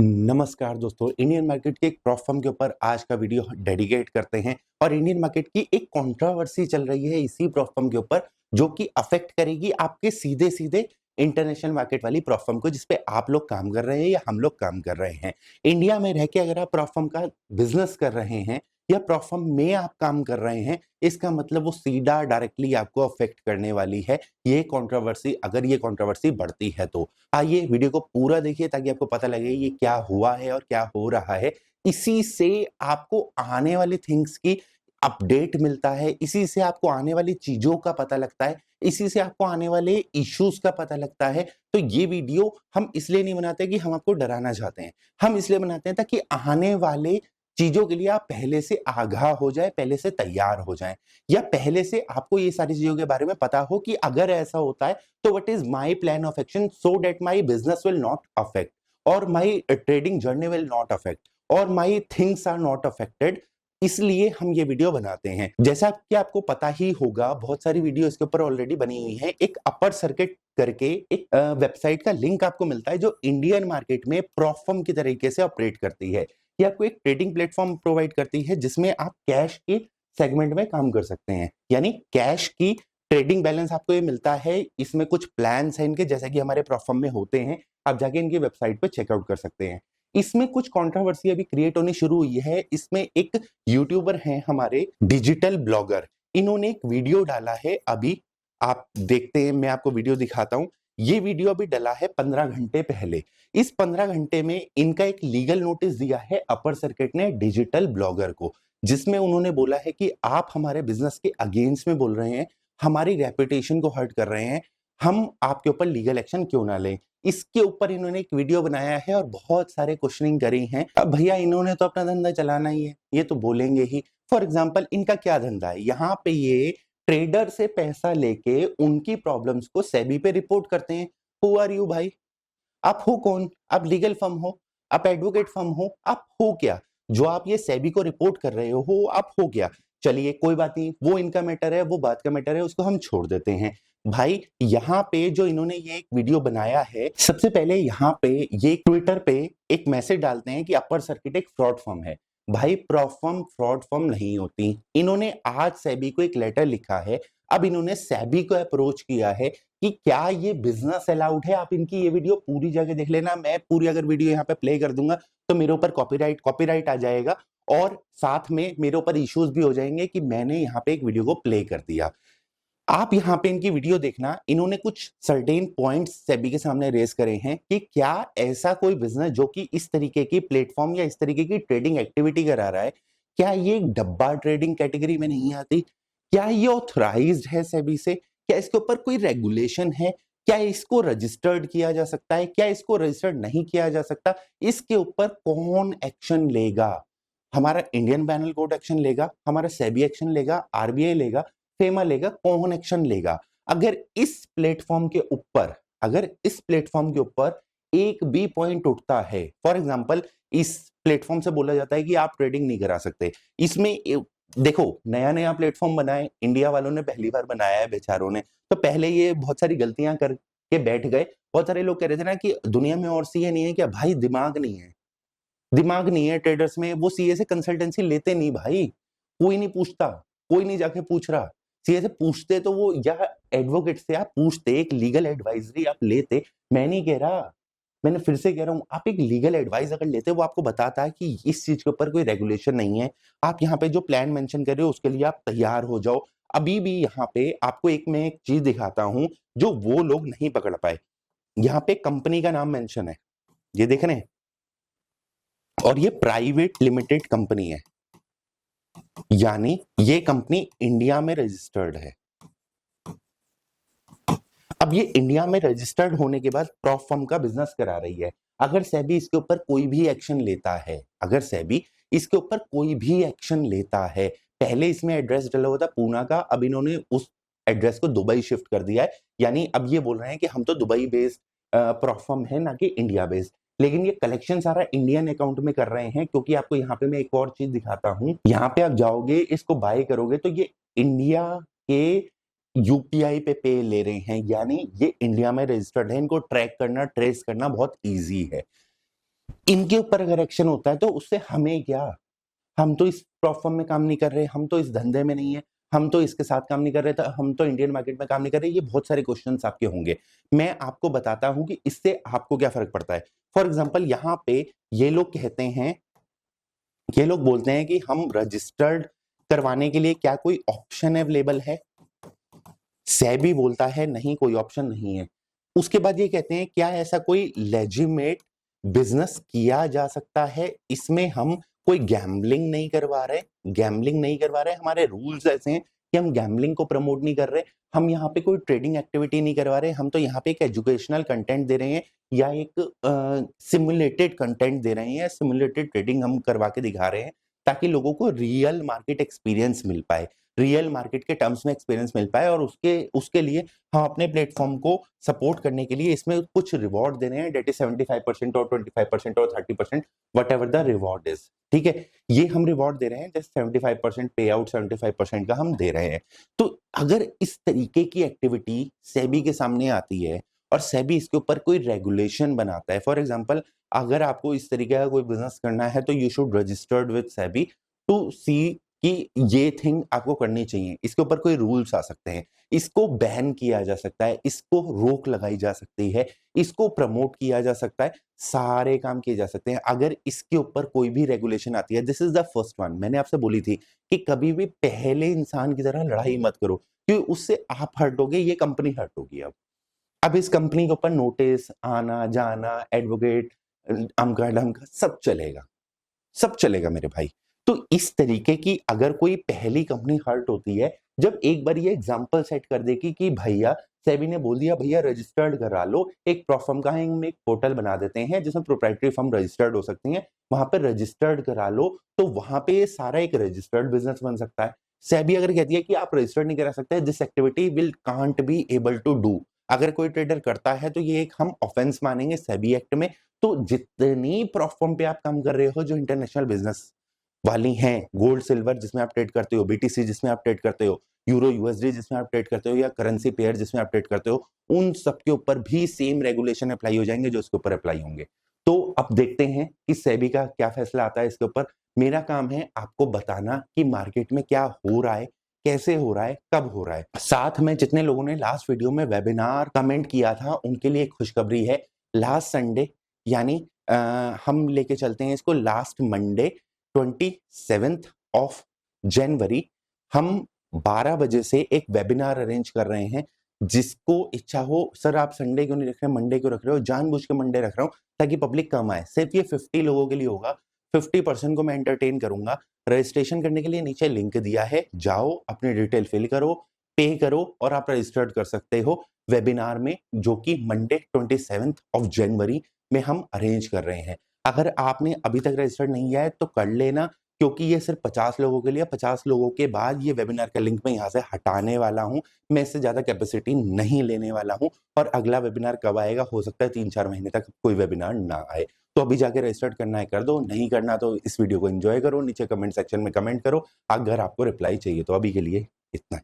नमस्कार दोस्तों, Indian market के एक प्रॉप फर्म के ऊपर आज का वीडियो डेडिकेट करते हैं और इंडियन मार्केट की एक कंट्रोवर्सी चल रही है इसी प्रॉप फर्म के ऊपर जो कि अफेक्ट करेगी आपके सीधे सीधे इंटरनेशनल मार्केट वाली प्रॉप फर्म को जिसपे आप लोग काम कर रहे हैं या हम लोग काम कर रहे हैं। इंडिया में रह के अगर आप प्रॉप फर्म का बिजनेस कर रहे हैं या प्रॉप फर्म में आप काम कर रहे हैं, इसका मतलब वो सीधा डायरेक्टली आपको अफेक्ट करने वाली है ये कंट्रोवर्सी, अगर ये कंट्रोवर्सी बढ़ती है तो। आइए वीडियो को पूरा देखिए ताकि आपको पता लगे ये क्या हुआ है और क्या हो रहा है। इसी से आपको आने वाली थिंग्स की अपडेट मिलता है, इसी से आपको आने वाली चीजों का पता लगता है, इसी से आपको आने वाले इश्यूज का पता लगता है। तो ये वीडियो हम इसलिए नहीं बनाते कि हम आपको डराना चाहते हैं, हम इसलिए बनाते हैं ताकि आने वाले चीजों के लिए आप पहले से आगाह हो जाए, पहले से तैयार हो जाएं, या पहले से आपको ये सारी चीजों के बारे में पता हो कि अगर ऐसा होता है तो what is my plan of action so that my business will not affect और my trading journey will not affect और my things are not affected. इसलिए हम ये वीडियो बनाते हैं। जैसा कि आपको पता ही होगा, बहुत सारी वीडियो इसके ऊपर ऑलरेडी बनी हुई है। एक अपर सर्किट करके एक वेबसाइट का लिंक आपको मिलता है जो इंडियन मार्केट में प्रॉप फर्म की तरीके से ऑपरेट करती है। ये आपको एक ट्रेडिंग प्लेटफॉर्म प्रोवाइड करती है जिसमें आप कैश के सेगमेंट में काम कर सकते हैं, यानी कैश की ट्रेडिंग बैलेंस आपको ये मिलता है। इसमें कुछ प्लान्स हैं इनके, जैसे कि हमारे प्रॉप फर्म में होते हैं, आप जाके इनकी वेबसाइट पे चेकआउट कर सकते हैं। इसमें कुछ कंट्रोवर्सी अभी क्रिएट होनी शुरू हुई है। इसमें एक यूट्यूबर हैं हमारे डिजिटल ब्लॉगर, इन्होंने एक वीडियो डाला है, अभी आप देखते हैं, मैं आपको वीडियो दिखाता हूं। ये वीडियो अभी डला है 15 घंटे पहले। इस 15 घंटे में इनका एक लीगल नोटिस दिया है अपर सर्किट ने डिजिटल ब्लॉगर को, जिसमें उन्होंने बोला है कि आप हमारे बिजनेस के अगेंस्ट में बोल रहे हैं, हमारी रेपुटेशन को हर्ट कर रहे हैं, हम आपके ऊपर लीगल एक्शन क्यों ना लें। इसके ऊपर इन्होंने एक वीडियो बनाया है और बहुत सारे क्वेश्चनिंग करी हैं। अब भैया इन्होंने तो अपना धंधा चलाना ही है, ये तो बोलेंगे ही। फॉर एग्जाम्पल इनका क्या धंधा है, यहाँ पे ये ट्रेडर से पैसा लेके उनकी प्रॉब्लम्स को सेबी पे रिपोर्ट करते हैं। हु आर यू भाई? आप हो कौन? आप लीगल फर्म हो? आप एडवोकेट फर्म हो? आप हो क्या? जो आप ये सेबी को रिपोर्ट कर रहे हो आप हो क्या? चलिए कोई बात नहीं, वो इनका मैटर है, वो बात का मैटर है, उसको हम छोड़ देते हैं। भाई यहाँ पे जो इन्होंने ये एक वीडियो बनाया है, सबसे पहले यहाँ पे ये ट्विटर पे एक मैसेज डालते हैं कि अपर सर्किट एक फ्रॉड फर्म है। भाई प्रॉप फर्म फ्रॉड फर्म नहीं होती। इन्होंने आज सेबी को एक लेटर लिखा है, अब इन्होंने सेबी को अप्रोच किया है कि क्या ये बिजनेस अलाउड है। आप इनकी ये वीडियो पूरी जगह देख लेना, मैं पूरी अगर वीडियो यहाँ पे प्ले कर दूंगा तो मेरे ऊपर कॉपीराइट आ जाएगा और साथ में मेरे ऊपर इश्यूज भी हो जाएंगे कि मैंने यहाँ पे एक वीडियो को प्ले कर दिया। आप यहाँ पे इनकी वीडियो देखना, इन्होंने कुछ सर्टेन पॉइंट्स सेबी के सामने रेस करे हैं कि क्या ऐसा कोई बिजनेस जो कि इस तरीके की प्लेटफॉर्म या इस तरीके की ट्रेडिंग एक्टिविटी करा रहा है, क्या ये एक डब्बा ट्रेडिंग कैटेगरी में नहीं आती? क्या ये ऑथराइज्ड है सेबी से? क्या इसके ऊपर कोई रेगुलेशन है? क्या इसको रजिस्टर्ड किया जा सकता है? क्या इसको रजिस्टर्ड नहीं किया जा सकता? इसके ऊपर कौन एक्शन लेगा? हमारा इंडियन पैनल कोड एक्शन लेगा, हमारा सेबी एक्शन लेगा, आरबीआई लेगा, फेमा लेगा, कौन एक्शन लेगा? अगर इस प्लेटफॉर्म के ऊपर एक भी पॉइंट उठता है, फॉर एग्जांपल इस प्लेटफॉर्म से बोला जाता है कि आप ट्रेडिंग नहीं करा सकते, इसमें देखो नया नया प्लेटफॉर्म बनाए, इंडिया वालों ने पहली बार बनाया है बेचारों ने, तो पहले ये बहुत सारी गलतियां करके बैठ गए। बहुत सारे लोग कह रहे थे ना कि दुनिया में और सीए नहीं है क्या? भाई दिमाग नहीं है, दिमाग नहीं है ट्रेडर्स में, वो सीए से कंसल्टेंसी लेते नहीं भाई, कोई नहीं पूछता, कोई नहीं जाके पूछ रहा। सीए से पूछते तो वो, या एडवोकेट से आप पूछते, एक लीगल एडवाइजरी आप लेते। मैं नहीं कह रहा, मैंने फिर से कह रहा हूं, आप एक लीगल एडवाइस अगर लेते, वो आपको बताता है कि इस चीज के ऊपर कोई रेगुलेशन नहीं है, आप यहाँ पे जो प्लान मेंशन कर रहे हो उसके लिए आप तैयार हो जाओ। अभी भी यहाँ पे आपको मैं एक चीज दिखाता हूं जो वो लोग नहीं पकड़ पाए। यहाँ पे कंपनी का नाम मेंशन है, ये देख रहे हैं, और ये प्राइवेट लिमिटेड कंपनी है, यानी ये कंपनी इंडिया में रजिस्टर्ड है। अब ये इंडिया में रजिस्टर्ड होने के बाद प्रॉप फर्म का बिजनेस करा रही है। अगर सेबी इसके ऊपर कोई भी एक्शन लेता है, पहले इसमें एड्रेस डला हुआ था पूना का, अब इन्होंने उस एड्रेस को दुबई शिफ्ट कर दिया है, यानी अब ये बोल रहे हैं कि हम तो दुबई बेस्ड प्रॉप फर्म है, ना कि इंडिया बेस्ड। लेकिन ये कलेक्शन सारा इंडियन अकाउंट में कर रहे हैं, क्योंकि आपको यहाँ पे मैं एक और चीज दिखाता हूँ। यहाँ पे आप जाओगे, इसको बाय करोगे तो ये इंडिया के यूपीआई पे ले रहे हैं, यानी ये इंडिया में रजिस्टर्ड है, इनको ट्रैक करना, ट्रेस करना बहुत इजी है। इनके ऊपर अगर एक्शन होता है तो उससे हमें क्या, हम तो इस प्लेटफॉर्म में काम नहीं कर रहे, हम तो इस धंधे में नहीं है, हम तो इसके साथ काम नहीं कर रहे, तो हम तो इंडियन मार्केट में काम नहीं कर रहे। ये बहुत सारे क्वेश्चंस आपके होंगे। मैं आपको बताता हूं कि इससे आपको क्या फर्क पड़ता है। फॉर एग्जांपल यहाँ पे ये लोग कहते हैं, ये लोग बोलते हैं कि हम रजिस्टर्ड करवाने के लिए क्या कोई ऑप्शन अवेलेबल है। सेबी बोलता है नहीं, कोई ऑप्शन नहीं है। उसके बाद ये कहते हैं क्या ऐसा कोई लेजिटिमेट बिजनेस किया जा सकता है, इसमें हम कोई गैम्बलिंग नहीं करवा रहे, गैम्बलिंग नहीं करवा रहे, हमारे रूल्स ऐसे हैं कि हम गैम्बलिंग को प्रमोट नहीं कर रहे, हम यहाँ पे कोई ट्रेडिंग एक्टिविटी नहीं करवा रहे, हम तो यहाँ पे एक एजुकेशनल कंटेंट दे रहे हैं या एक सिमुलेटेड कंटेंट दे रहे हैं, सिमुलेटेड ट्रेडिंग हम करवा के दिखा रहे हैं ताकि लोगों को रियल मार्केट एक्सपीरियंस मिल पाए, रियल मार्केट के टर्म्स में एक्सपीरियंस मिल पाए। और उसके उसके लिए हम अपने प्लेटफॉर्म को सपोर्ट करने के लिए इसमें कुछ रिवॉर्ड दे रहे हैं, डेट इज 75% और 25% और 30%, what ever the reward is. ठीक है, ये हम रिवॉर्ड दे रहे हैं, जस्ट 75% पे आउट 75% का हम दे रहे हैं। तो अगर इस तरीके की एक्टिविटी सेबी के सामने आती है और सेबी इसके ऊपर कोई रेगुलेशन बनाता है, फॉर एग्जाम्पल अगर आपको इस तरीके का कोई बिजनेस करना है तो you should registered with SEBI to see कि ये थिंग आपको करनी चाहिए। इसके ऊपर कोई रूल्स आ सकते हैं, इसको बैन किया जा सकता है, इसको रोक लगाई जा सकती है, इसको प्रमोट किया जा सकता है, सारे काम किए जा सकते हैं। अगर इसके ऊपर कोई भी रेगुलेशन आती है, this is the first one. मैंने आपसे बोली थी कि कभी भी पहले इंसान की तरह लड़ाई मत करो, क्योंकि उससे आप हर्ट होगे, ये कंपनी हर्ट होगी। अब इस कंपनी के ऊपर नोटिस आना जाना, एडवोकेट, अमका डमका सब चलेगा, सब चलेगा मेरे भाई। तो इस तरीके की अगर कोई पहली कंपनी हर्ट होती है, जब एक बार ये एग्जांपल सेट कर देगी कि भैया सेबी ने बोल दिया भैया रजिस्टर्ड करा लो, एक प्रोफर्म का हम एक पोर्टल बना देते हैं जिसमें प्रोप्राइटरी फर्म रजिस्टर्ड हो सकती हैं, वहां पर रजिस्टर्ड करा लो, तो वहां पे ये सारा एक रजिस्टर्ड बिजनेस बन सकता है। सेबी अगर कहती है कि आप रजिस्टर्ड नहीं करा सकते, this activity will can't be able to do, अगर कोई ट्रेडर करता है तो ये एक हम ऑफेंस मानेंगे सेबी एक्ट में। तो जितनी प्लेटफॉर्म पे आप काम कर रहे हो जो इंटरनेशनल बिजनेस वाली हैं, गोल्ड सिल्वर जिसमें आप ट्रेड करते हो, बीटीसी जिसमें आप ट्रेड करते हो, यूरो यूएसडी जिसमें आप ट्रेड करते हो, या करेंसी पेयर जिसमें आप ट्रेड करते हो, उन सबके ऊपर भी सेम रेगुलेशन अप्लाई हो जाएंगे जो इसके ऊपर अप्लाई होंगे। तो अब देखते हैं कि सेबी का क्या फैसला आता है इसके ऊपर। मेरा काम है आपको बताना कि मार्केट में क्या हो रहा है, कैसे हो रहा है, कब हो रहा है। साथ में जितने लोगों ने लास्ट वीडियो में वेबिनार कमेंट किया था उनके लिए एक खुशखबरी है। लास्ट संडे यानी हम लेके चलते हैं इसको last Monday 27th of January, हम 12 बजे से एक वेबिनार अरेंज कर रहे हैं। जिसको इच्छा हो, सर आप संडे क्यों नहीं रख रहे, मंडे क्यों रख रहे हो, जानबूझ के मंडे रख रहा हूं ताकि पब्लिक कम आए। सिर्फ ये 50 लोगों के लिए होगा, 50% को मैं एंटरटेन करूंगा। रजिस्ट्रेशन करने के लिए नीचे लिंक दिया है, जाओ अपनी डिटेल फिल करो, पे करो और आप रजिस्टर्ड कर सकते हो वेबिनार में, जो कि मंडे 27th ऑफ जनवरी में हम अरेंज कर रहे हैं। अगर आपने अभी तक रजिस्टर्ड नहीं किया है तो कर लेना, क्योंकि ये सिर्फ 50 लोगों के लिए, 50 लोगों के बाद ये वेबिनार का लिंक मैं यहाँ से हटाने वाला हूँ। मैं इससे ज्यादा कैपेसिटी नहीं लेने वाला हूँ। और अगला वेबिनार कब आएगा, हो सकता है 3-4 महीने तक कोई वेबिनार ना आए। तो अभी जाके रजिस्टर्ड करना है कर दो, नहीं करना तो इस वीडियो को एंजॉय करो, नीचे कमेंट सेक्शन में कमेंट करो, अगर आपको रिप्लाई चाहिए तो। अभी के लिए इतना ही।